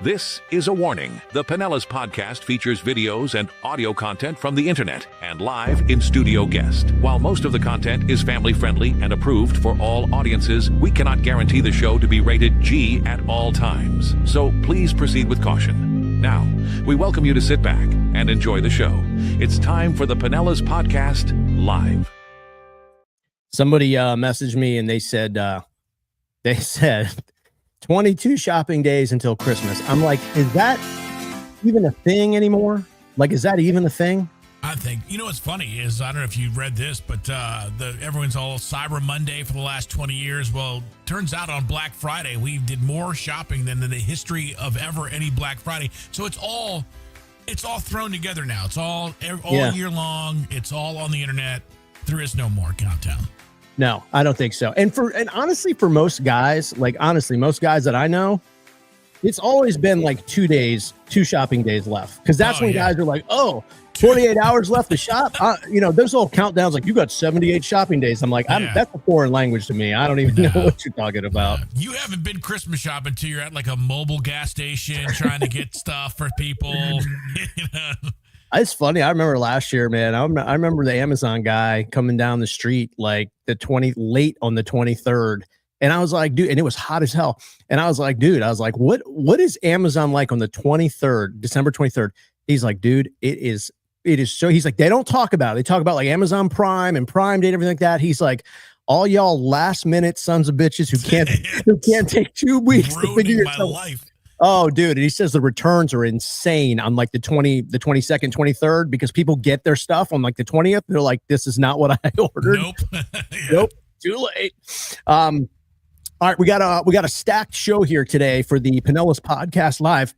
This is a warning. The Pinellas podcast features videos and audio content from the internet and live in-studio guests. While most of the content is family-friendly and approved for all audiences, we cannot guarantee the show to be rated G at all times. So please proceed with caution. Now, we welcome you to sit back and enjoy the show. It's time for the Pinellas podcast live. Somebody messaged me and they said 22 shopping days until Christmas. I'm like, is that even a thing anymore? Like, is that even a thing? I think, what's funny is, I don't know if you read this, but everyone's all Cyber Monday for the last 20 years. Well, turns out on Black Friday, we did more shopping than in the history of ever any Black Friday. So it's all thrown together now. It's all year long. It's all on the internet. There is no more countdown. No, I don't think so. And honestly, for most guys, most guys that I know, it's always been like 2 shopping days left. Because that's when guys are like, 48 hours left to shop. Those little countdowns, like you got 78 shopping days. I'm like, that's a foreign language to me. I don't even know what you're talking about. You haven't been Christmas shopping until you're at like a mobile gas station trying to get stuff for people. It's funny. I remember last year, man. I remember the Amazon guy coming down the street like late on the 23rd. And I was like, dude, and it was hot as hell. And I was like, dude, what is Amazon like on the 23rd, December 23rd? He's like, dude, it is so, he's like, they don't talk about it. They talk about like Amazon Prime and Prime Day and everything like that. He's like, all y'all last minute sons of bitches who can't take 2 weeks to figure yourself out. Oh, dude. And he says the returns are insane on like the 22nd, 23rd, because people get their stuff on like the 20th. They're like, this is not what I ordered. Nope. Nope. Too late. All right. We got a stacked show here today for the Pinellas podcast live,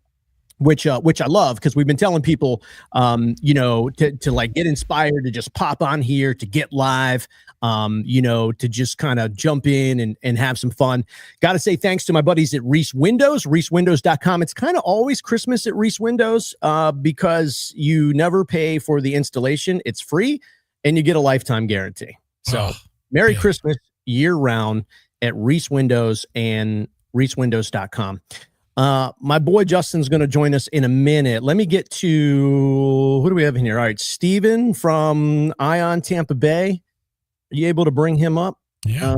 which I love, because we've been telling people, to like get inspired to just pop on here, to get live, to just kind of jump in and have some fun. Got to say thanks to my buddies at Reese Windows, reesewindows.com. It's kind of always Christmas at Reese Windows because you never pay for the installation. It's free and you get a lifetime guarantee. So Merry Christmas year round at Reese Windows and reesewindows.com. My boy Justin's going to join us in a minute. Let me get to, who do we have in here? All right, Steven from Ion Tampa Bay. Are you able to bring him up? Yeah.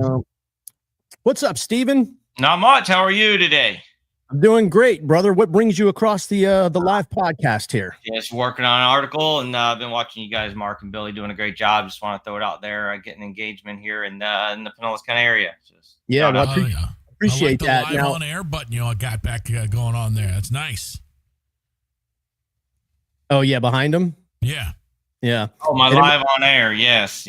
What's up, Steven? Not much. How are you today? I'm doing great, brother. What brings you across the live podcast here? Just working on an article, and I've been watching you guys, Mark and Billy, doing a great job. Just want to throw it out there, getting engagement here in the Pinellas kind of area. Appreciate that. Live now, on air button got back going on there. That's nice. Oh yeah, behind him. Yeah. Yeah. Oh, my live on air. Yes.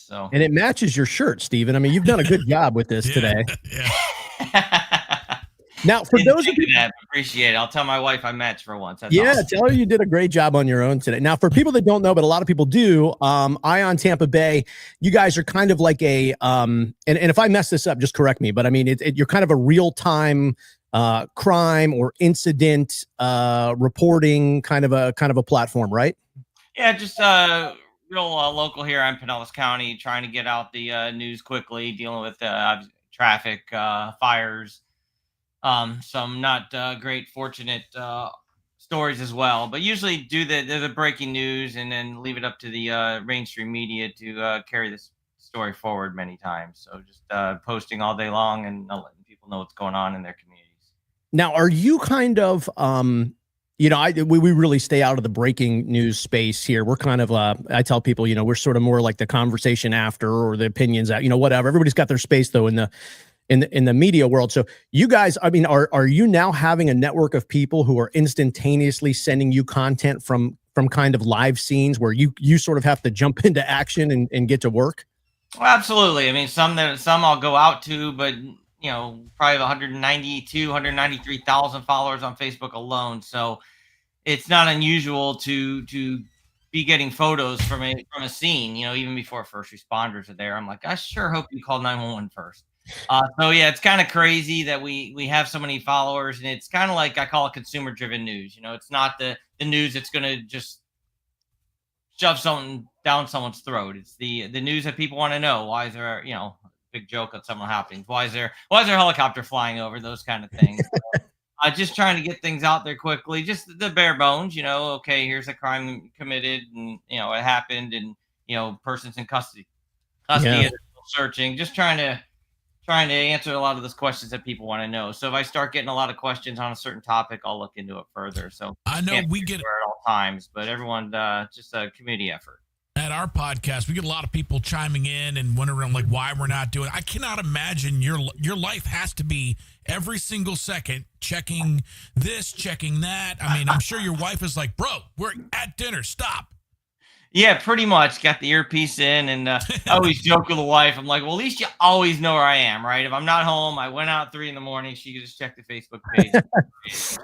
So. And it matches your shirt, Steven. I mean, you've done a good job with this today. Yeah. Now, for those of you that appreciate it, I'll tell my wife I matched for once. That's awesome. Awesome. Tell her you did a great job on your own today. Now, for people that don't know, but a lot of people do, Ion Tampa Bay, you guys are kind of like a and if I mess this up, just correct me. But I mean, you're kind of a real time crime or incident reporting kind of a platform, right? Yeah, just real local here in Pinellas County, trying to get out the news quickly, dealing with traffic, fires. Some not great, fortunate stories as well, but usually do the breaking news and then leave it up to the mainstream media to carry this story forward many times. So just posting all day long and letting people know what's going on in their communities. Now, are you kind of, we really stay out of the breaking news space here. We're kind of, I tell people, we're sort of more like the conversation after or the opinions out, whatever. Everybody's got their space though in the media world. So you guys, I mean, are you now having a network of people who are instantaneously sending you content from kind of live scenes where you sort of have to jump into action and get to work? Well, absolutely. I mean, some I'll go out to, but probably 193,000 followers on Facebook alone. So it's not unusual to be getting photos from a scene, even before first responders are there. I'm like, I sure hope you call 911 first. So yeah, it's kind of crazy that we have so many followers, and it's kind of like, I call it consumer driven news. It's not the news that's going to just shove something down someone's throat. It's the news that people want to know. Why is there, big joke on something happening? Why is there a helicopter flying over? Those kind of things. So Just trying to get things out there quickly, just the bare bones, okay, here's a crime committed and, it happened and, person's in custody Yeah. and still searching, just trying to answer a lot of those questions that people want to know. So if I start getting a lot of questions on a certain topic, I'll look into it further. So I know we get at all times, but everyone, just a community effort. At our podcast, we get a lot of people chiming in and wondering like why we're not doing it. I cannot imagine your life has to be every single second checking this, checking that. I mean, I'm sure your wife is like, bro, we're at dinner. Stop. Yeah, pretty much. Got the earpiece in, and I always joke with the wife. I'm like, well, at least you always know where I am, right? If I'm not home, I went out 3 a.m, she could just check the Facebook page. So.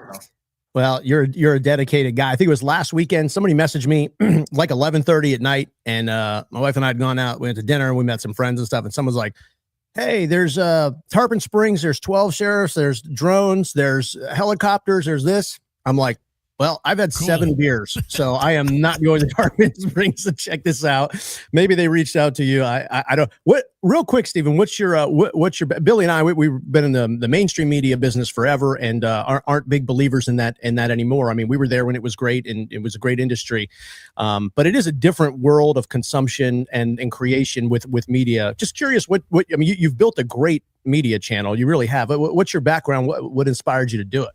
Well, you're a dedicated guy. I think it was last weekend. Somebody messaged me like 11:30 at night, and my wife and I had gone out. We went to dinner, and we met some friends and stuff. And someone's like, "Hey, there's Tarpon Springs. There's 12 sheriffs. There's drones. There's helicopters. There's this." I'm like, well, I've had 7 beers, so I am not going to Tarpon Springs to check this out. Maybe they reached out to you. I don't. What? Real quick, Stephen, what's your Billy and I? We've been in the mainstream media business forever, and aren't big believers in that anymore. I mean, we were there when it was great, and it was a great industry, but it is a different world of consumption and creation with media. Just curious, what I mean, you've built a great media channel. You really have. What's your background? What inspired you to do it?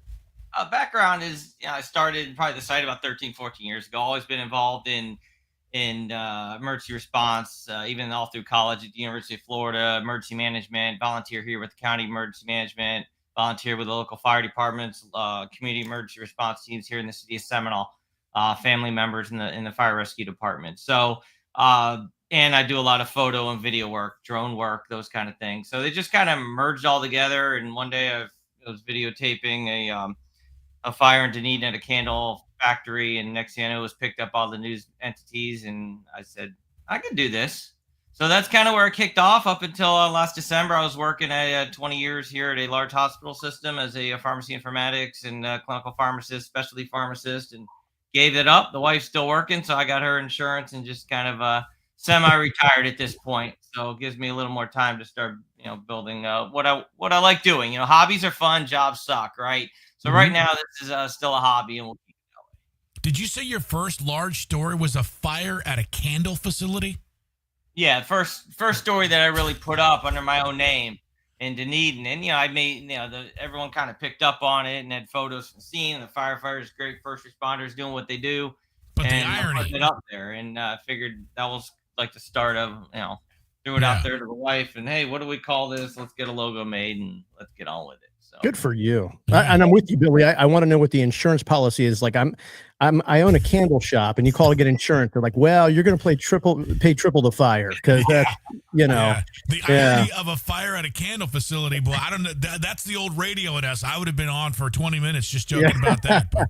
Background is, I started probably the site about 13, 14 years ago. Always been involved in emergency response, even all through college at the University of Florida, emergency management, volunteer here with the county emergency management, volunteer with the local fire departments, community emergency response teams here in the city of Seminole, family members in the fire rescue department. So, and I do a lot of photo and video work, drone work, those kind of things. So they just kind of merged all together. And one day I was videotaping a fire in Dunedin at a candle factory, and next thing I know, it was picked up all the news entities, and I said, I can do this. So that's kind of where it kicked off. Up until last December, I was working at 20 years here at a large hospital system as a pharmacy informatics and clinical pharmacist, specialty pharmacist, and gave it up. The wife's still working, so I got her insurance and just kind of semi-retired at this point. So it gives me a little more time to start, building what I like doing. Hobbies are fun, jobs suck, right? So right now, this is still a hobby, and we'll keep it that way. Did you say your first large story was a fire at a candle facility? Yeah, first story that I really put up under my own name in Dunedin, and I made everyone kind of picked up on it and had photos from the scene. The firefighters, great first responders, doing what they do. But and the irony, put it up there, and figured that was like the start of threw it out there to the wife, and hey, what do we call this? Let's get a logo made and let's get on with it. So good for you. And I'm with you, Billy. I want to know what the insurance policy is. Like I own a candle shop, and you call to get insurance. They're like, well, you're going to pay triple the fire because that's the irony of a fire at a candle facility. Well, I don't know. That's the old radio in us. I would have been on for 20 minutes just joking about that. But.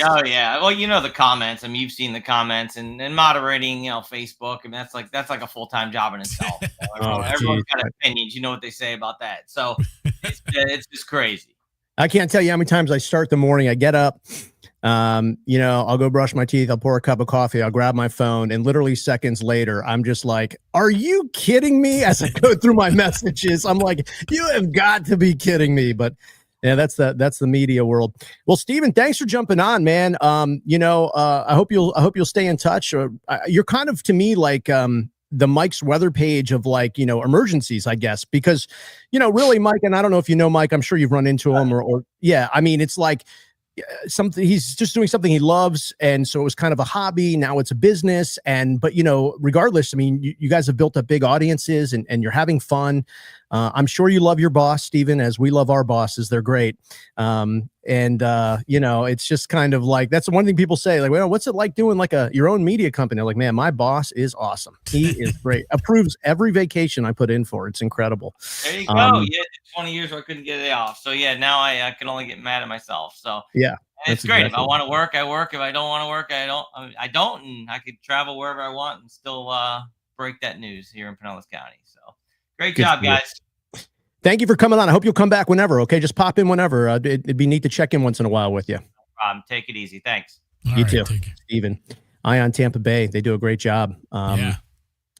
Oh yeah. Well, the comments. I mean, you've seen the comments and moderating. Facebook. I mean, that's like a full-time job in itself. Everyone's got opinions. You know what they say about that. So it's just crazy. I can't tell you how many times I start the morning. I get up, I'll go brush my teeth. I'll pour a cup of coffee. I'll grab my phone, and literally seconds later, I'm just like, "Are you kidding me?" As I go through my messages, I'm like, "You have got to be kidding me!" But yeah, that's the media world. Well, Stephen, thanks for jumping on, man. I hope you'll stay in touch. You're kind of to me like the Mike's weather page of emergencies, I guess, because, really Mike, and I don't know if you know Mike, I'm sure you've run into him or I mean, it's like something, he's just doing something he loves. And so it was kind of a hobby. Now it's a business. But regardless, I mean, you guys have built up big audiences and you're having fun. I'm sure you love your boss, Stephen, as we love our bosses. They're great. It's just kind of like, that's the one thing people say, like, well, what's it like doing like your own media company? They're like, man, my boss is awesome. He is great. Approves every vacation I put in for. It's incredible. There you go. 20 years where I couldn't get it off. So now I can only get mad at myself. So yeah, it's great. Exactly. If I want to work, I work. If I don't want to work, I don't. And I could travel wherever I want and still break that news here in Pinellas County. So great job, guys. Thank you for coming on. I hope you'll come back whenever. Okay, just pop in whenever. It'd be neat to check in once in a while with you. No problem. Take it easy. Thanks. You too, Stephen. Ion Tampa Bay. They do a great job. I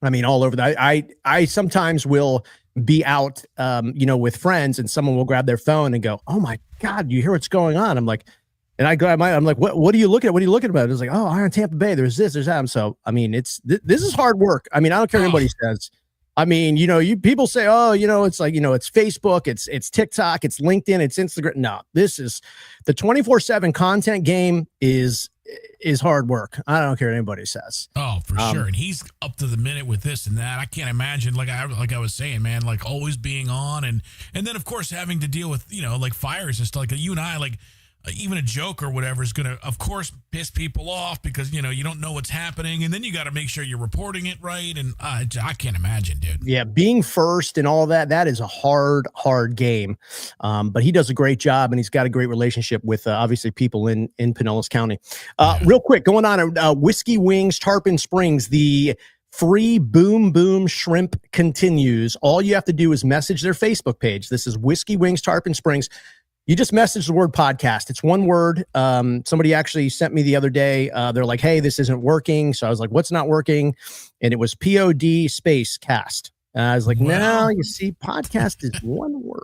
mean, all over that. I sometimes will be out, with friends, and someone will grab their phone and go, "Oh my God, you hear what's going on?" I'm like, and I grab I'm like, what are you looking at? What are you looking about? It's like, oh, Iron Tampa Bay. There's this, there's that. So, I mean, this is hard work. I mean, I don't care what anybody says. I mean, you people say, oh, it's like, it's Facebook, it's TikTok, it's LinkedIn, it's Instagram. No, this is the 24/7 content game is hard work. I don't care what anybody says. Oh, for sure. And he's up to the minute with this and that. I can't imagine, like I was saying, man, like always being on and then of course having to deal with, like fires and stuff like you and I, like even a joke or whatever is going to, of course, piss people off because, you don't know what's happening. And then you got to make sure you're reporting it right. And I can't imagine, dude. Yeah, being first and all that is a hard game. But he does a great job, and he's got a great relationship with, obviously, people in Pinellas County. Real quick, going on, Whiskey Wings, Tarpon Springs, the free Boom Boom Shrimp continues. All you have to do is message their Facebook page. This is Whiskey Wings, Tarpon Springs. You just message the word podcast. It's one word. Somebody actually sent me the other day. They're like, hey, this isn't working. So I was like, what's not working? And it was POD space cast. And I was like, no, you see, podcast is one word.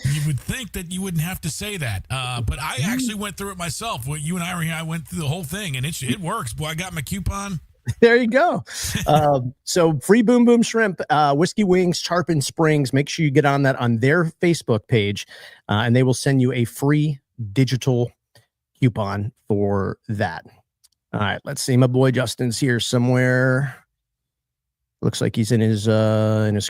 You would think that you wouldn't have to say that. But I actually went through it myself. When you and I were here, I went through the whole thing, and it works. Boy, I got my coupon. There you go. So free Boom Boom Shrimp, Whiskey Wings, Tarpon Springs. Make sure you get on that on their Facebook page, and they will send you a free digital coupon for that. All right, let's see. My boy Justin's here somewhere. Looks like he's in his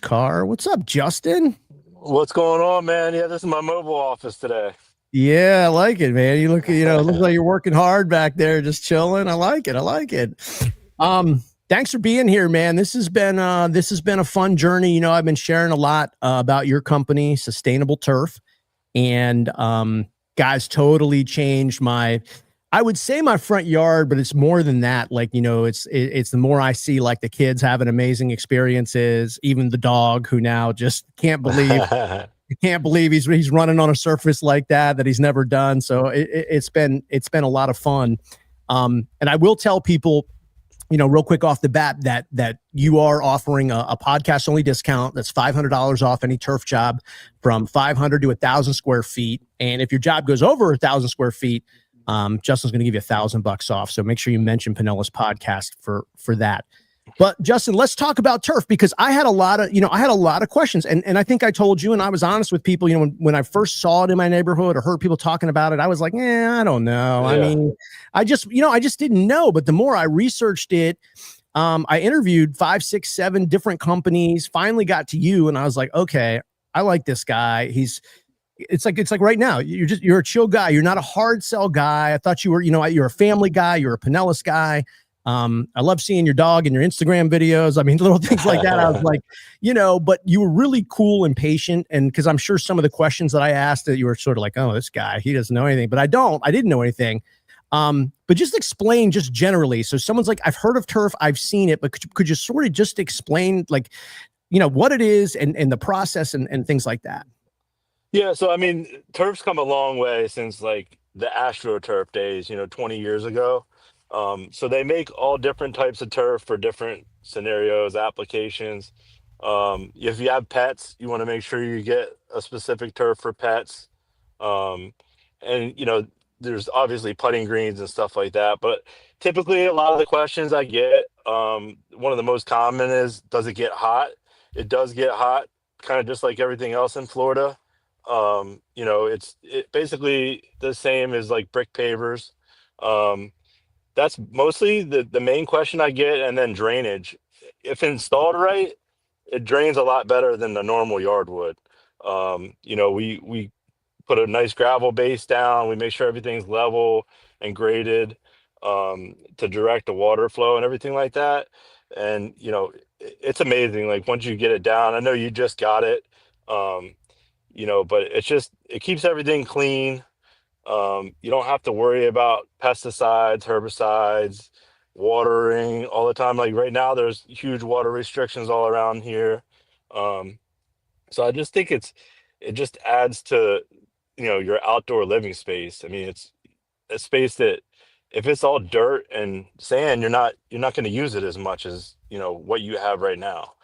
car. What's up, Justin? What's going on, man? Yeah, this is my mobile office today. Yeah, I like it, man. You look, looks like you're working hard back there, just chilling. I like it. Thanks for being here, man. This has been a fun journey. I've been sharing a lot about your company, Sustainable Turf, and guys, totally changed I would say my front yard, but it's more than that. Like, it's the more I see, like the kids having amazing experiences, even the dog who now just can't believe he's running on a surface like that he's never done. So it's been a lot of fun. And I will tell people, real quick off the bat that you are offering a podcast only discount. That's $500 off any turf job from 500 to 1,000 square feet. And if your job goes over 1,000 square feet, Justin's going to give you $1,000 off. So make sure you mention Pinellas podcast for that. But Justin, let's talk about turf, because I had a lot of questions, and I think I told you, and I was honest with people, when I first saw it in my neighborhood or heard people talking about it, I was like, I don't know. Yeah. I mean, I just didn't know. But the more I researched it, I interviewed 5, 6, 7 different companies, finally got to you, and I was like, okay, I like this guy. It's like right now, you're a chill guy. You're not a hard sell guy. I thought you were, you're a family guy. You're a Pinellas guy. I love seeing your dog in your Instagram videos. I mean, little things like that. I was like, but you were really cool and patient. And because I'm sure some of the questions that I asked that you were sort of like, oh, this guy, he doesn't know anything, but I didn't know anything. But just explain just generally. So someone's like, I've heard of turf, I've seen it, but could you sort of just explain like, what it is and the process and things like that? Yeah. So, I mean, turf's come a long way since like the AstroTurf days, 20 years ago. So they make all different types of turf for different scenarios, applications. If you have pets, you want to make sure you get a specific turf for pets. And, there's obviously putting greens and stuff like that. But typically a lot of the questions I get, one of the most common is, does it get hot? It does get hot, kind of just like everything else in Florida. It's basically the same as like brick pavers. That's mostly the main question I get. And then drainage, if installed right, it drains a lot better than the normal yard would. We put a nice gravel base down. We make sure everything's level and graded, to direct the water flow and everything like that. And, it's amazing. Like once you get it down, I know you just got it, but it keeps everything clean. You don't have to worry about pesticides, herbicides, watering all the time. Like right now, there's huge water restrictions all around here. So I just think it just adds to, your outdoor living space. I mean, it's a space that if it's all dirt and sand, you're not going to use it as much as, what you have right now.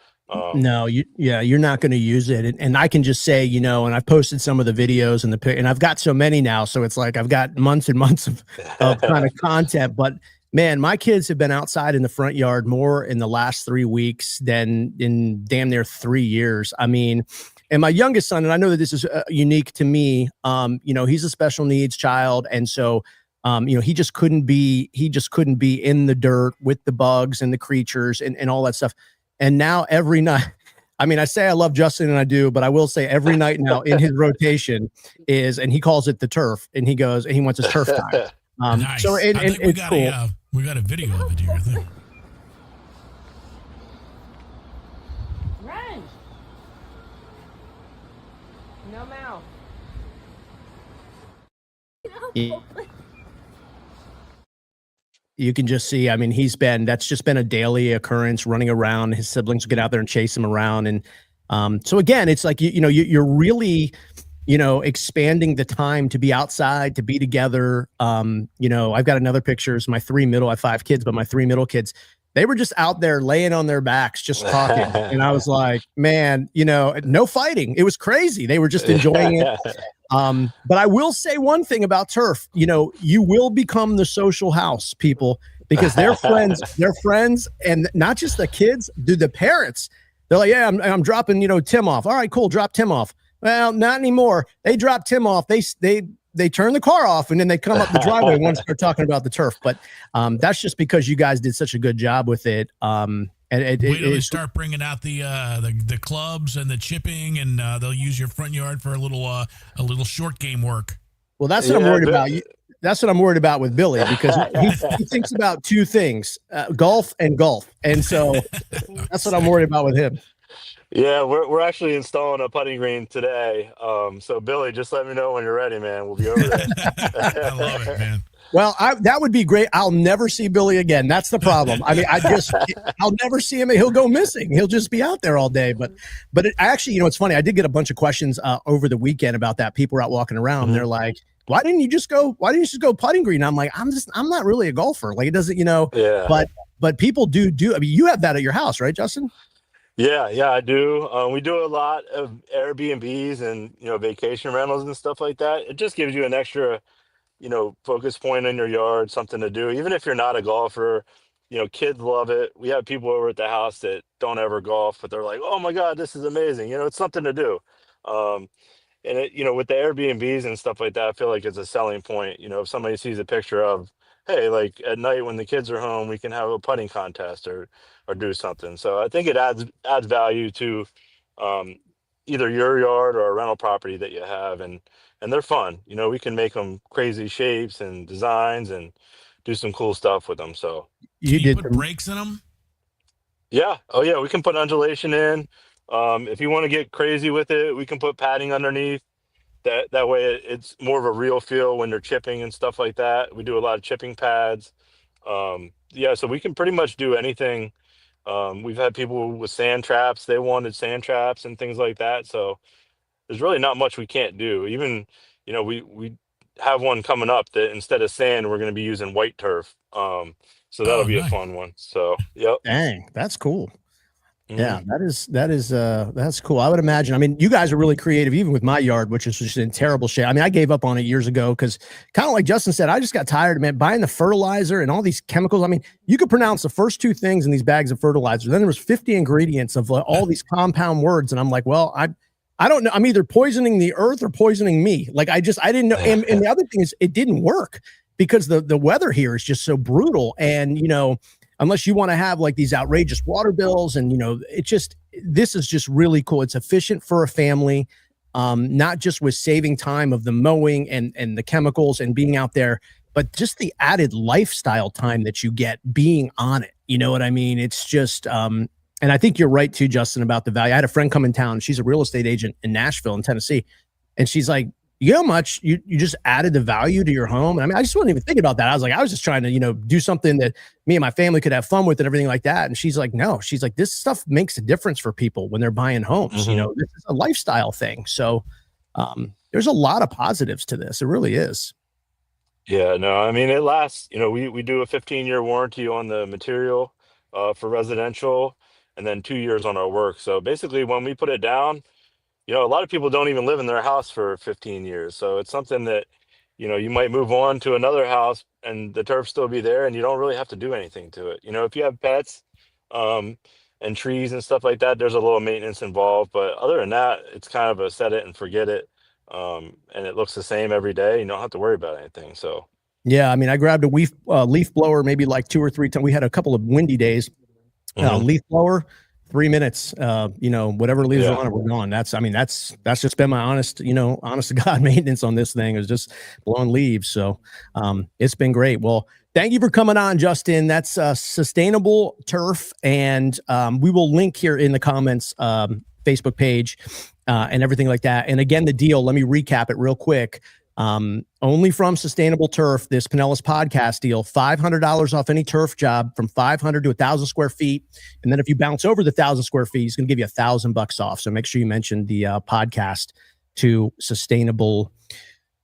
No, you're not going to use it. And I can just say, and I've posted some of the videos and I've got so many now. So it's like, I've got months and months of kind of content, but man, my kids have been outside in the front yard more in the last 3 weeks than in damn near 3 years. I mean, and my youngest son, and I know that this is unique to me, he's a special needs child. And so, he just couldn't be in the dirt with the bugs and the creatures and all that stuff. And now every night, I mean, I say I love Justin and I do, but I will say every night now in his rotation and he calls it the turf, and he goes and he wants his turf time. Nice. So it's cool. We got a video of it here, I think. Run. No mouth. You can just see, I mean, that's just been a daily occurrence, running around. His siblings get out there and chase him around. And so again, it's like, you're really, expanding the time to be outside, to be together. I've got another picture. It's my I have 5 kids, but my 3 middle kids, they were just out there laying on their backs, just talking. And I was like, man, no fighting. It was crazy. They were just enjoying it. But I will say one thing about turf, you will become the social house, people, because their friends, and not just the kids, the parents. They're like, yeah, I'm dropping, Tim off. All right, cool. Drop Tim off. Well, not anymore. They drop Tim off. They turn the car off, and then they come up the driveway and want to start talking about the turf. But that's just because you guys did such a good job with it. And wait till they start bringing out the clubs and the chipping, and they'll use your front yard for a little short game work. Well, that's what I'm worried about. That's what I'm worried about with Billy, because he thinks about 2 things: golf and golf, and so that's what I'm worried about with him. Yeah, we're actually installing a putting green today. So Billy, just let me know when you're ready, man. We'll be over there. I love it, man. Well, that would be great. I'll never see Billy again. That's the problem. I mean, I'll never see him. He'll go missing. He'll just be out there all day. But actually, it's funny. I did get a bunch of questions over the weekend about that. People were out walking around. Mm-hmm. They're like, why didn't you just go putting green? I'm like, I'm not really a golfer. Like, it doesn't, Yeah. But people do. I mean, you have that at your house, right, Justin? Yeah, I do. We do a lot of Airbnbs and, vacation rentals and stuff like that. It just gives you an extra, focus point in your yard, something to do. Even if you're not a golfer, kids love it. We have people over at the house that don't ever golf, but they're like, oh my God, this is amazing. It's something to do. And with the Airbnbs and stuff like that, I feel like it's a selling point. If somebody sees a picture of, hey, like at night when the kids are home, we can have a putting contest or do something. So I think it adds value to either your yard or a rental property that you have, and they're fun. We can make them crazy shapes and designs and do some cool stuff with them. So you did put brakes in them? Yeah. Oh yeah, we can put undulation in. If you want to get crazy with it, we can put padding underneath. That way it's more of a real feel when they're chipping and stuff like that. We do a lot of chipping pads. So we can pretty much do anything. We've had people with sand traps. They wanted sand traps and things like that. So there's really not much we can't do. Even, we have one coming up that instead of sand, we're going to be using white turf. So that'll be nice. A fun one. So, yep. Dang, that's cool. Yeah, that's cool. I would imagine. I mean, you guys are really creative, even with my yard, which is just in terrible shape. I mean, I gave up on it years ago because, kind of like Justin said, I just got tired, man, buying the fertilizer and all these chemicals. I mean, you could pronounce the first 2 things in these bags of fertilizer. Then there was 50 ingredients of all these compound words, and I'm like, well, I don't know. I'm either poisoning the earth or poisoning me. Like I didn't know. And the other thing is, it didn't work because the weather here is just so brutal, and unless you want to have like these outrageous water bills and, this is just really cool. It's efficient for a family, not just with saving time of the mowing and the chemicals and being out there, but just the added lifestyle time that you get being on it. You know what I mean? It's just, and I think you're right too, Justin, about the value. I had a friend come in town. She's a real estate agent in Nashville in Tennessee. And she's like, you know how much you just added the value to your home? And I mean, I just wasn't even thinking about that. I was just trying to, do something that me and my family could have fun with and everything like that. And she's like, no, she's like, this stuff makes a difference for people when they're buying homes. Mm-hmm. This is a lifestyle thing. So there's a lot of positives to this. It really is. Yeah, no, I mean, it lasts, we do a 15-year warranty on the material for residential. and then 2 years on our work. So basically, when we put it down, a lot of people don't even live in their house for 15 years. So it's something that, you might move on to another house and the turf still be there and you don't really have to do anything to it. If you have pets, um, and trees and stuff like that, there's a little maintenance involved. But other than that, it's kind of a set it and forget it. And it looks the same every day. You don't have to worry about anything. So, yeah, I mean, I grabbed a leaf blower maybe like 2 or 3 times. We had a couple of windy days. Leaf blower, 3 minutes. Whatever leaves are on it, we're gone. That's just been my honest to God maintenance on this thing, is just blowing leaves. So it's been great. Well, thank you for coming on, Justin. That's Sustainable Turf, and we will link here in the comments Facebook page and everything like that. And again, the deal. Let me recap it real quick. Only from Sustainable Turf, this Pinellas podcast deal, $500 off any turf job from 500 to 1,000 square feet. And then if you bounce over the 1,000 square feet, he's going to give you $1,000 off. So make sure you mention the podcast to Sustainable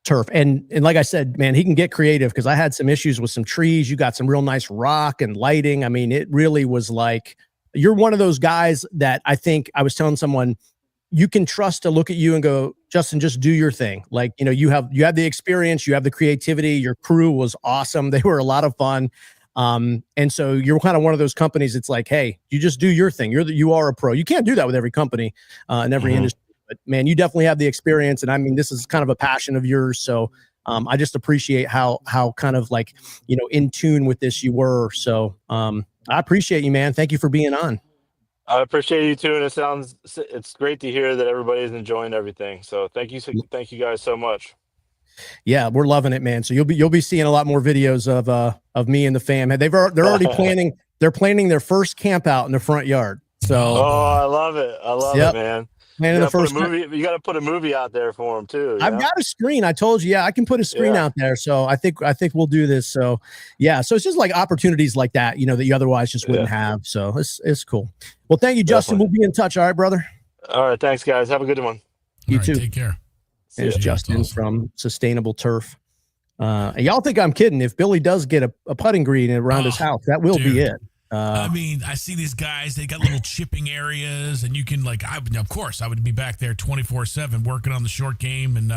Turf. And like I said, man, he can get creative, because I had some issues with some trees. You got some real nice rock and lighting. I mean, it really was like, you're one of those guys that I think I was telling someone, you can trust to look at you and go, Justin, just do your thing. Like, you have the experience, you have the creativity. Your crew was awesome. They were a lot of fun. And so you're kind of one of those companies. It's like, hey, you just do your thing. You are a pro. You can't do that with every company in every industry, but man, you definitely have the experience. And I mean, this is kind of a passion of yours. So I just appreciate how kind of like, in tune with this you were. So I appreciate you, man. Thank you for being on. I appreciate you too, and it's great to hear that everybody's enjoying everything. So thank you guys so much. Yeah, we're loving it, man. So you'll be seeing a lot more videos of me and the fam. They're already planning. They're planning their first camp out in the front yard. So I love it. I love it, man. Man, you got to put a movie out there for them too. I've got a screen. I told you, I can put a screen out there. So I think we'll do this. So yeah, so it's just like opportunities like that, that you otherwise just wouldn't have. So it's cool. Well, thank you, Justin. Definitely. We'll be in touch. All right, brother. All right, thanks, guys. Have a good one. You too. Take care. There's Justin from Sustainable Turf. And y'all think I'm kidding? If Billy does get a putting green around his house, that will be it. I mean, I see these guys, they got little chipping areas, and you can of course I would be back there 24/7 working on the short game, and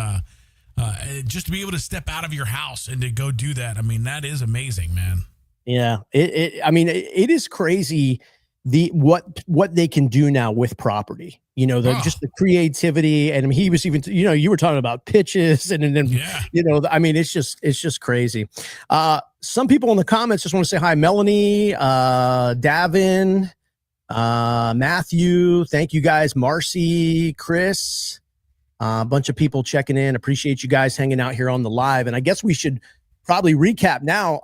just to be able to step out of your house and to go do that. I mean, that is amazing, man. Yeah. It is crazy what they can do now with property, just the creativity. And he was even, you were talking about pitches and then, it's just crazy. Some people in the comments just want to say hi. Melanie, Davin, Matthew, thank you guys. Marcy, Chris, a bunch of people checking in. Appreciate you guys hanging out here on the live. And I guess we should probably recap now.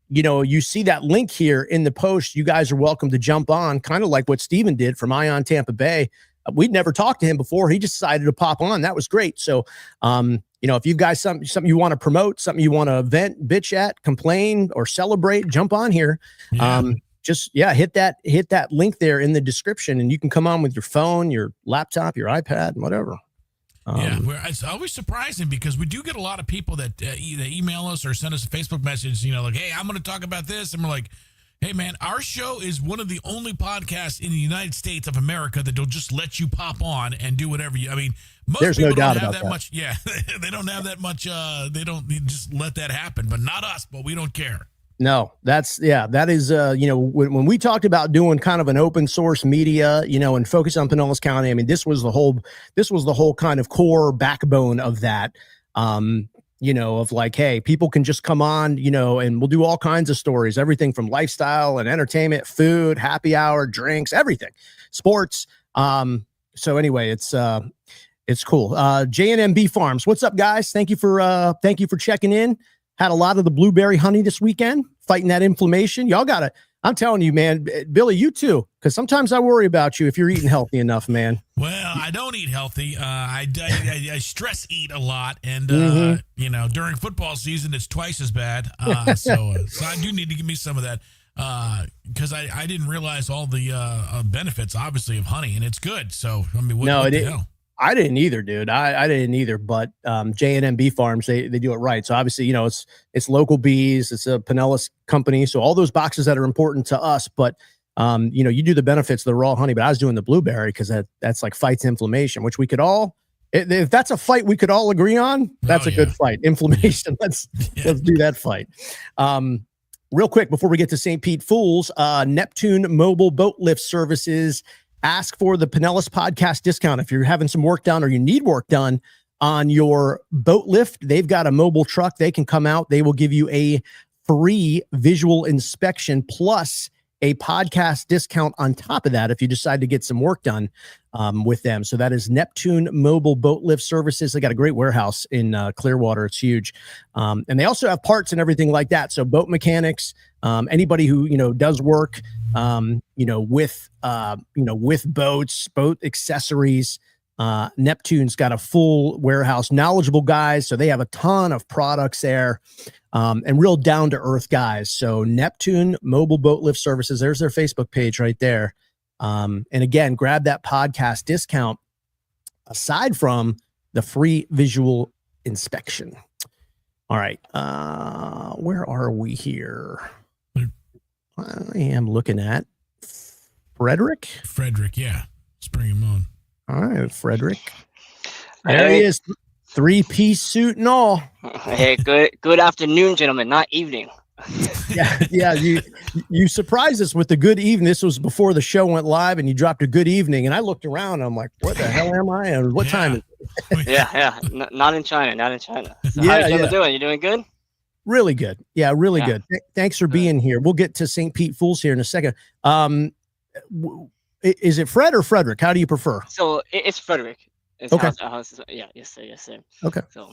You see that link here in the post. You guys are welcome to jump on, kind of like what Steven did from Ion Tampa Bay. We'd never talked to him before. He just decided to pop on. That was great. So, if you guys, something you want to promote, something you want to vent, bitch at, complain, or celebrate, jump on here. Yeah. Hit that link there in the description, and you can come on with your phone, your laptop, your iPad, whatever. It's always surprising, because we do get a lot of people that email us or send us a Facebook message, like, hey, I'm going to talk about this. And we're like, hey, man, our show is one of the only podcasts in the United States of America that will just let you pop on and do whatever most There's people no doubt don't have about that that. much. Yeah, they don't have that much. They don't just let that happen, but not us, but we don't care. No, that is, when we talked about doing kind of an open source media, and focus on Pinellas County, I mean, this was the whole kind of core backbone of that, of like, hey, people can just come on, and we'll do all kinds of stories, everything from lifestyle and entertainment, food, happy hour, drinks, everything, sports. So anyway, it's cool. JNMB Farms. What's up, guys? Thank you for checking in. Had a lot of the blueberry honey this weekend, fighting that inflammation. Y'all got it. I'm telling you, man, Billy, you too, because sometimes I worry about you if you're eating healthy enough, man. Well, I don't eat healthy. I stress eat a lot, and during football season, it's twice as bad. So I do need to give me some of that, because I didn't realize all the benefits, obviously, of honey, and it's good. So I mean, what the hell? I didn't either, dude. I didn't either, but JNMB Farms, they do it right. So obviously, it's local bees. It's a Pinellas company. So all those boxes that are important to us, but You do the benefits of the raw honey, but I was doing the blueberry because that's like fights inflammation, which we could all, if that's a fight we could all agree on, that's a good fight. Inflammation. Let's do that fight. Real quick before we get to St. Pete Fools, Neptune Mobile Boat Lift Services. Ask for the Pinellas Podcast discount if you're having some work done or you need work done on your boat lift. They've got a mobile truck. They can come out. They will give you a free visual inspection plus a podcast discount on top of that if you decide to get some work done with them. So that is Neptune Mobile Boat Lift Services. They got a great warehouse in Clearwater. It's huge. And they also have parts and everything like that. So boat mechanics, anybody who, does work, with boats, boat accessories, Neptune's got a full warehouse, knowledgeable guys. So they have a ton of products there, and real down to earth guys. So Neptune Mobile Boat Lift Services, there's their Facebook page right there. And again, grab that podcast discount aside from the free visual inspection. All right. Where are we here? I am looking at Frederick. Yeah. Let's bring him on. All right, Frederick. There he is, 3-piece suit and all. Hey, good afternoon, gentlemen, not evening. Yeah. You surprised us with the good evening. This was before the show went live, and you dropped a good evening. And I looked around, and I'm like, "What the hell am I? And what time is it?" Yeah. Not in China. So yeah, how you doing? You doing good? Really good. Yeah, really good. Thanks for being here. We'll get to St. Pete Fools here in a second. Is it Fred or Frederick? How do you prefer? So it's Frederick. Okay. Yes, sir. Okay. So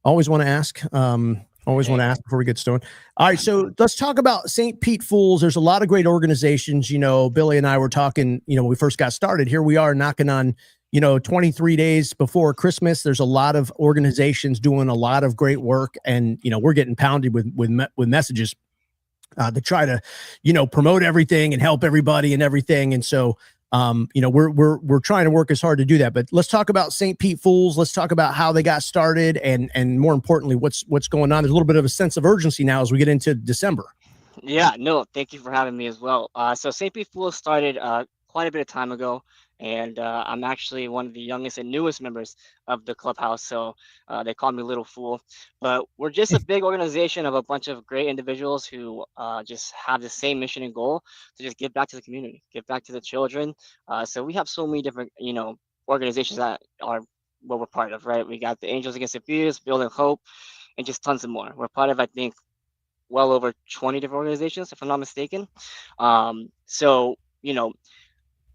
always want to ask. Want to ask before we get started. All right, so let's talk about St. Pete Fools. There's a lot of great organizations. Billy and I were talking. When we first got started, here we are knocking on 23 days before Christmas. There's a lot of organizations doing a lot of great work, and we're getting pounded with messages to try to promote everything and help everybody and everything. And so we're trying to work as hard to do that. But let's talk about St. Pete Fools. Let's talk about how they got started, and more importantly, what's going on. There's a little bit of a sense of urgency now as we get into December. Yeah, no, thank you for having me as well. So St. Pete Fools started quite a bit of time ago. And I'm actually one of the youngest and newest members of the clubhouse. So they call me Little Fool. But we're just a big organization of a bunch of great individuals who just have the same mission and goal to just give back to the community, give back to the children. So we have so many different, organizations that are what we're part of, right? We got the Angels Against Abuse, Building Hope, and just tons of more. We're part of, I think, well over 20 different organizations, if I'm not mistaken.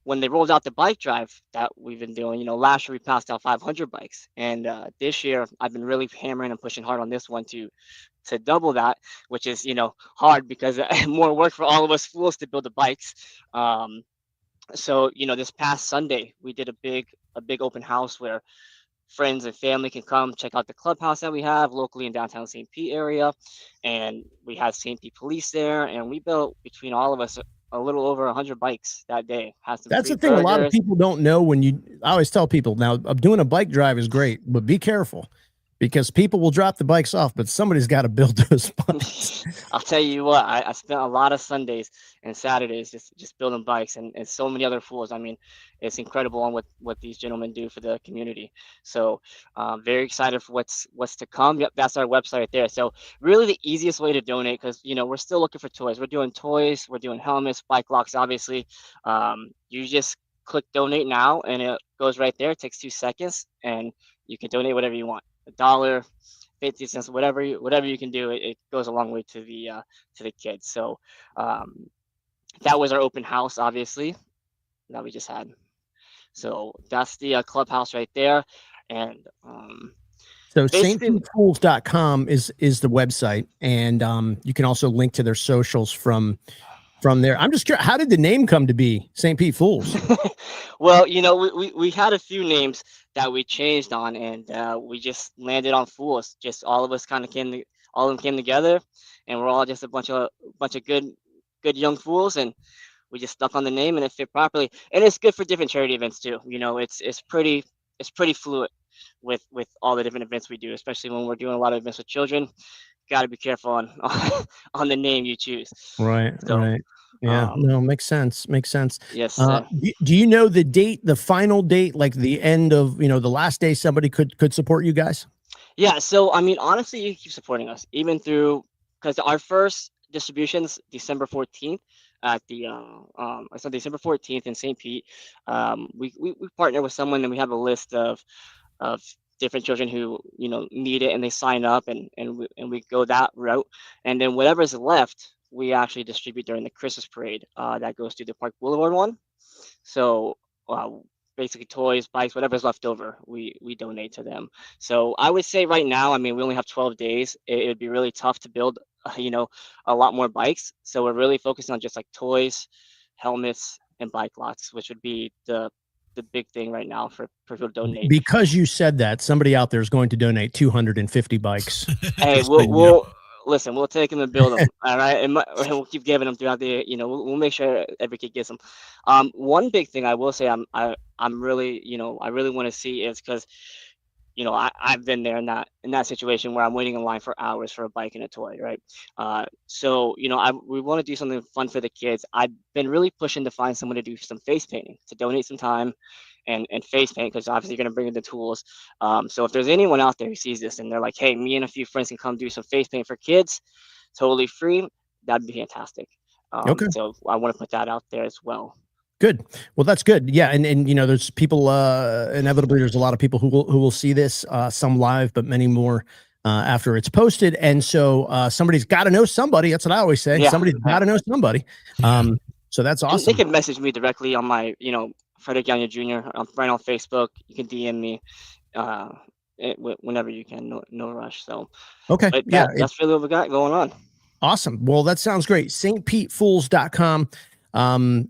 When they rolled out the bike drive that we've been doing, last year we passed out 500 bikes. And this year I've been really hammering and pushing hard on this one to double that, which is, hard because more work for all of us fools to build the bikes. This past Sunday, we did a big open house where friends and family can come check out the clubhouse that we have locally in downtown St. Pete area. And we had St. Pete police there, and we built between all of us a little over 100 bikes that day. That's the thing. A lot of people don't know. I always tell people now, doing a bike drive is great, but be careful because people will drop the bikes off, but somebody's got to build those bikes. I'll tell you what, I spent a lot of Sundays and Saturdays just building bikes and so many other fools. I mean, it's incredible on what these gentlemen do for the community. So very excited for what's to come. Yep, that's our website right there. So really the easiest way to donate, because we're still looking for toys. We're doing toys, we're doing helmets, bike locks, obviously. You just click donate now and it goes right there. It takes 2 seconds and you can donate whatever you want. $1, 50 cents, whatever you can do. It goes a long way to the kids. So that was our open house, obviously, that we just had. So that's the clubhouse right there. And so stpetefools.com is the website, and you can also link to their socials from there. I'm just curious, how did the name come to be, St. Pete Fools? Well, we had a few names that we changed on, and we just landed on Fools. Just all of us kind of all of them came together, and we're all just a bunch of good young fools, and we just stuck on the name, and it fit properly. And it's good for different charity events too. It's pretty fluid with all the different events we do, especially when we're doing a lot of events with children. Got to be careful on the name you choose. Right. Yeah, no, makes sense. Makes sense. Yes, sir. Do you know the date, the final date, like the end of, the last day somebody could support you guys? Yeah, so I mean, honestly, you keep supporting us even through because our first distributions December 14th at the so December 14th in St. Pete. We partner with someone and we have a list of different children who need it and they sign up and we go that route, and then whatever's left we actually distribute during the Christmas parade that goes through the Park Boulevard one. So uh, basically toys, bikes, whatever's left over, we donate to them. So I would say right now, I mean, we only have 12 days. It would be really tough to build, a lot more bikes. So we're really focusing on just like toys, helmets, and bike lots, which would be the big thing right now for people to donate. Because you said that, somebody out there is going to donate 250 bikes. Hey, we'll listen. We'll take them and build them. All right, and we'll keep giving them throughout the. We'll make sure every kid gets them. One big thing I will say, I'm really, I really want to see is because, I've been there in that situation where I'm waiting in line for hours for a bike and a toy, right? So we want to do something fun for the kids. I've been really pushing to find someone to do some face painting, to donate some time and face paint, because obviously you're going to bring in the tools. So if there's anyone out there who sees this and they're like, hey, me and a few friends can come do some face paint for kids, totally free, that'd be fantastic. Okay. So I want to put that out there as well. Good. Well, that's good. Yeah. And there's people, inevitably, there's a lot of people who will see this, some live, but many more after it's posted. And so somebody's got to know somebody. That's what I always say. Yeah. Somebody's got to know somebody. So that's awesome. And they can message me directly on my, Frederick Yanya Jr. Right on Facebook. You can DM me whenever you can. No rush. So, okay. But that's really what we got going on. Awesome. Well, that sounds great. stpetefools.com.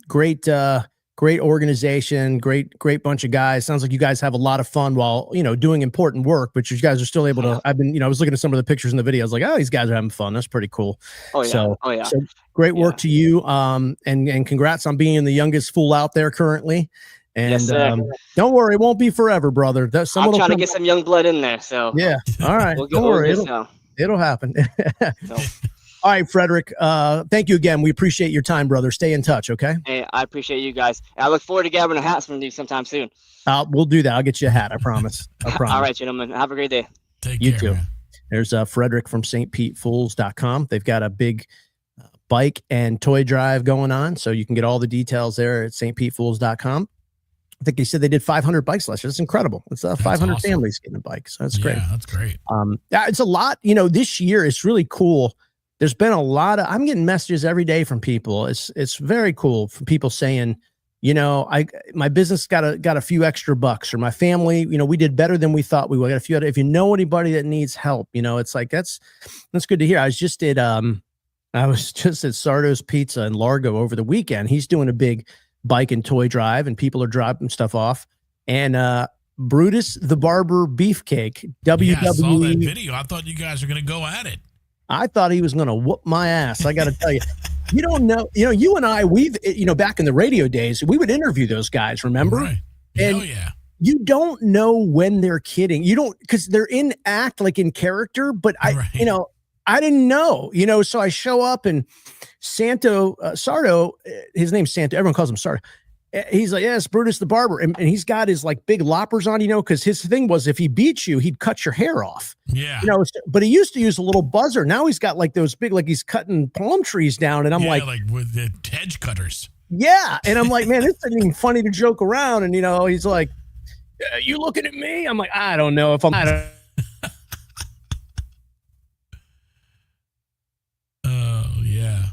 Great organization, great bunch of guys. Sounds like you guys have a lot of fun while, doing important work, but you guys are still able to, I was looking at some of the pictures in the video. I was like, oh, these guys are having fun. That's pretty cool. Oh yeah. So great work to you. And congrats on being the youngest fool out there currently. And yes, don't worry, it won't be forever, brother. I'm trying to get some young blood in there. So yeah. All right. Don't worry. It'll happen. So. All right, Frederick. Thank you again. We appreciate your time, brother. Stay in touch, okay? Hey, I appreciate you guys. I look forward to grabbing a hat from you sometime soon. We'll do that. I'll get you a hat. I promise. All right, gentlemen. Have a great day. Take you care, too. Man. There's Frederick from stpetefools.com. They've got a big bike and toy drive going on, so you can get all the details there at stpetefools.com. I think they said they did 500 bikes last year. That's incredible. It's 500 awesome. Families getting a bike, so that's great. Yeah, that's great. It's a lot. This year it's really cool. There's been a lot of, I'm getting messages every day from people. It's very cool from people saying, my business got a few extra bucks, or my family, we did better than we thought we would. If you know anybody that needs help, it's like, that's good to hear. I was just at Sardo's Pizza in Largo over the weekend. He's doing a big bike and toy drive and people are dropping stuff off. And, Brutus the Barber Beefcake, WWE. Yeah, I saw that video. I thought you guys were going to go at it. I thought he was going to whoop my ass. I got to tell you, you don't know, you and I, we've, back in the radio days, we would interview those guys, remember? Right. And yeah. You don't know when they're kidding. You don't, because they're in act, like in character, but I didn't know, so I show up and Sardo, his name's Santo. Everyone calls him Sardo. He's like, yes, Brutus the Barber. And he's got his like big loppers on, because his thing was if he beats you, he'd cut your hair off. Yeah. But he used to use a little buzzer. Now he's got like those big, like he's cutting palm trees down. And I'm like with the hedge cutters. Yeah. And I'm like, man, this isn't even funny to joke around. And, he's like, you looking at me? I'm like, I don't know if I'm. Oh, yeah.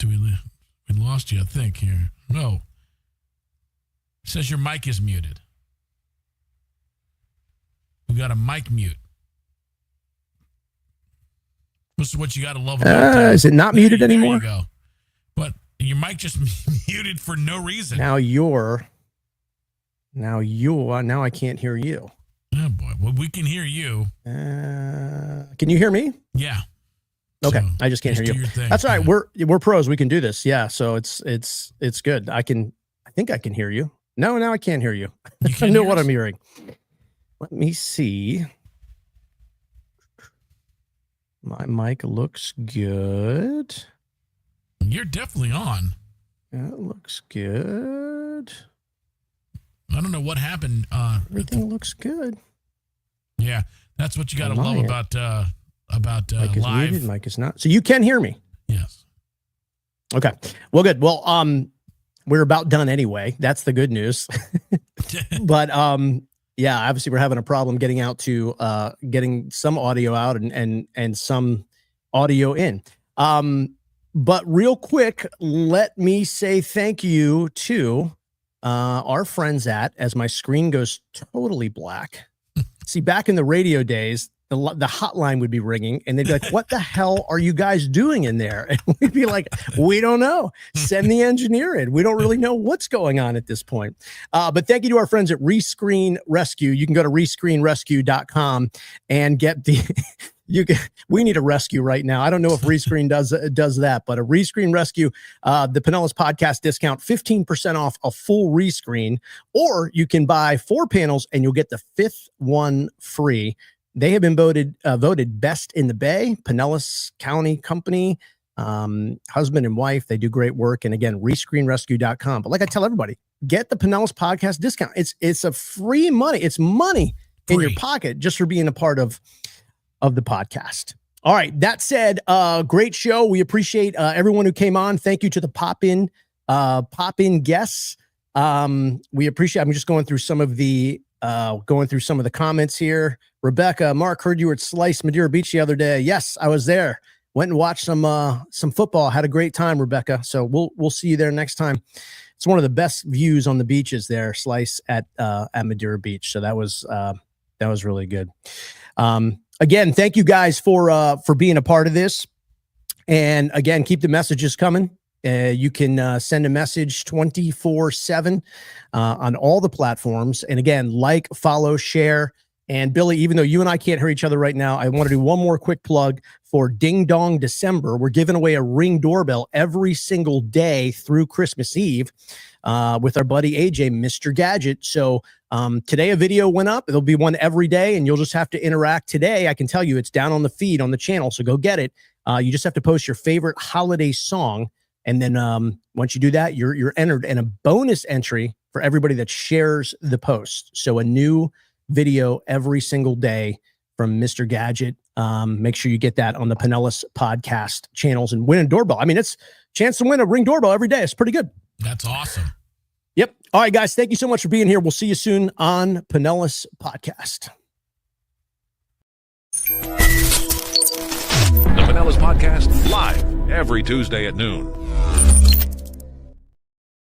We lost you, I think, here. No. It says your mic is muted. We got a mic mute. This is what you got to love about that. Is it not muted anymore? There you go. But your mic just muted for no reason. Now I can't hear you. Oh, boy. Well, we can hear you. Can you hear me? Yeah. Okay, so I just can't hear you. That's all right. We're pros. We can do this. Yeah. So it's good. I think I can hear you. No, now I can't hear you. You I can't know hear what us? I'm hearing. Let me see. My mic looks good. You're definitely on. That looks good. I don't know what happened. Everything looks good. Yeah, that's what you got to On my love end. about Mic is live. muted. Mic is not. So you can hear me. Yes. Okay. Well, good. Well, we're about done anyway. That's the good news. But yeah, obviously we're having a problem getting out to getting some audio out and some audio in. But real quick, let me say thank you to our friends at, as my screen goes totally black. See, back in the radio days, the hotline would be ringing and they'd be like, what the hell are you guys doing in there? And we'd be like, we don't know. Send the engineer in. We don't really know what's going on at this point. But thank you to our friends at Rescreen Rescue. You can go to rescreenrescue.com and get the we need a rescue right now. I don't know if Rescreen does that, but a Rescreen Rescue, the Pinellas podcast discount, 15% off a full rescreen, or you can buy 4 panels and you'll get the 5th one free. They have been voted best in the Bay, Pinellas County company, husband and wife. They do great work. And again, rescreenrescue.com. But like I tell everybody, get the Pinellas podcast discount. It's a free money. It's money in your pocket just for being a part of the podcast. All right. That said, great show. We appreciate everyone who came on. Thank you to the pop-in guests. We appreciate, I'm just going through some of the comments here. Rebecca, Mark, heard you were at Slice Madeira Beach the other day. Yes, I was there. Went and watched some football. Had a great time, Rebecca. So we'll see you there next time. It's one of the best views on the beaches there, Slice at Madeira Beach. So that was really good. Again, thank you guys for being a part of this. And again, keep the messages coming. You can send a message 24/7 on all the platforms. And again, like, follow, share. And Billy, even though you and I can't hear each other right now, I want to do one more quick plug for Ding Dong December. We're giving away a Ring doorbell every single day through Christmas Eve with our buddy AJ, Mr. Gadget. So today a video went up. There'll be one every day, and you'll just have to interact. Today, I can tell you it's down on the feed on the channel, so go get it. You just have to post your favorite holiday song. And then once you do that, you're entered in a bonus entry for everybody that shares the post. So a new video every single day from Mr. Gadget. Make sure you get that on the Pinellas podcast channels and win a doorbell. I mean, it's a chance to win a Ring doorbell every day. It's pretty good. That's awesome. Yep. All right, guys. Thank you so much for being here. We'll see you soon on Pinellas Podcast. The Pinellas Podcast, live every Tuesday at noon.